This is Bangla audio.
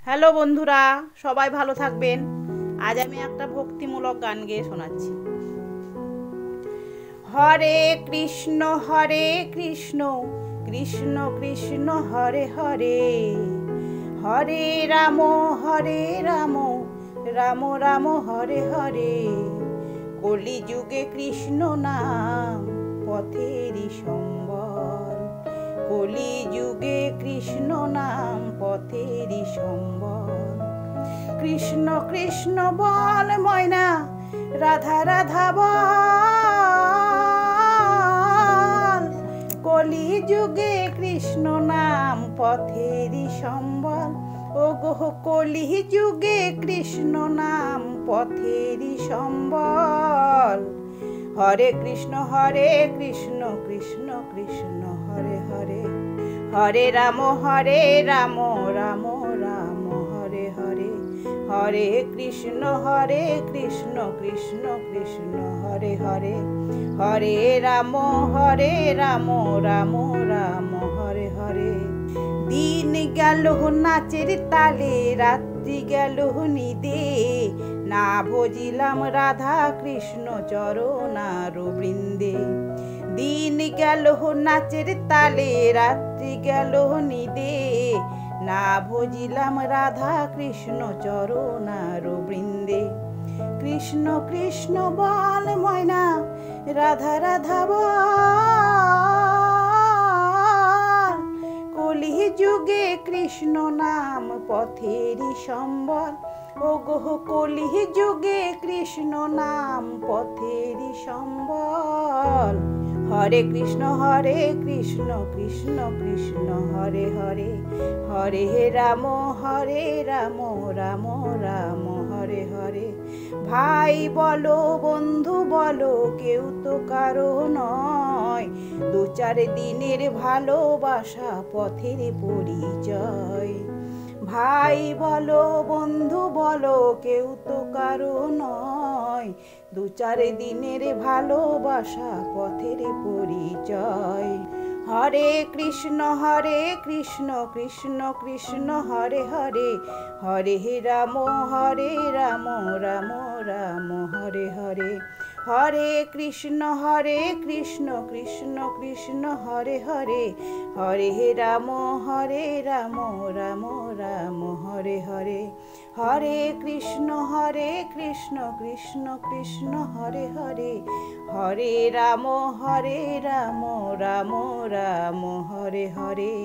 হ্যালো বন্ধুরা, সবাই ভালো থাকবেন। আজ আমি একটা ভক্তিমূলক গান গেয়ে শোনাচ্ছি। হরে কৃষ্ণ কৃষ্ণ কৃষ্ণ হরে হরে, হরে রাম রাম রাম হরে হরে। কলিযুগে কৃষ্ণ নাম পথেরই সম্বল, কলিযুগে কৃষ্ণ নাম পথেরই সম্বল। কৃষ্ণ কৃষ্ণ বল ময়না, রাধা রাধা বল। কলিযুগে কৃষ্ণ নাম পথেরই সম্বল, ও গো কলিযুগে কৃষ্ণ নাম পথেরই সম্বল। হরে কৃষ্ণ কৃষ্ণ কৃষ্ণ হরে হরে, হরে রাম রাম রাম হরে হরে। হরে কৃষ্ণ কৃষ্ণ কৃষ্ণ হরে হরে, হরে রাম রাম রাম হরে হরে। দিন গেল নাচের তালে, রাত্রি গেল নিদে, না ভজিলাম রাধা কৃষ্ণ চরণার বৃন্দে। দিন গেল নাচের তালে, রাত্রি গেল নিদে, না ভজিলাম রাধা কৃষ্ণ চরণার বৃন্দে। কৃষ্ণ কৃষ্ণ বল ময়না, রাধা রাধা বল। কলিযুগে কৃষ্ণ নাম পথেরই সম্বল, ও গো কলিযুগে কৃষ্ণ নাম পথেরই সম্বল। হরে কৃষ্ণ কৃষ্ণ কৃষ্ণ হরে হরে, হরে রাম রাম রাম হরে হরে। ভাই বলো বন্ধু বলো, কেউ তো কারো নয়, দু চার দিনের ভালোবাসা পথের পরিচয়। ভাই বলো বন্ধু বলো, কেউ তো কারো নয়, দু চার দিনের ভালোবাসা পথের পরিচয়। হরে কৃষ্ণ কৃষ্ণ কৃষ্ণ হরে হরে, হরে রাম রাম রাম হরে হরে। হরে কৃষ্ণ কৃষ্ণ কৃষ্ণ হরে হরে, হরে রাম রাম রাম হরে হরে। হরে কৃষ্ণ কৃষ্ণ কৃষ্ণ হরে হরে, হরে রাম রাম রাম হরে হরে।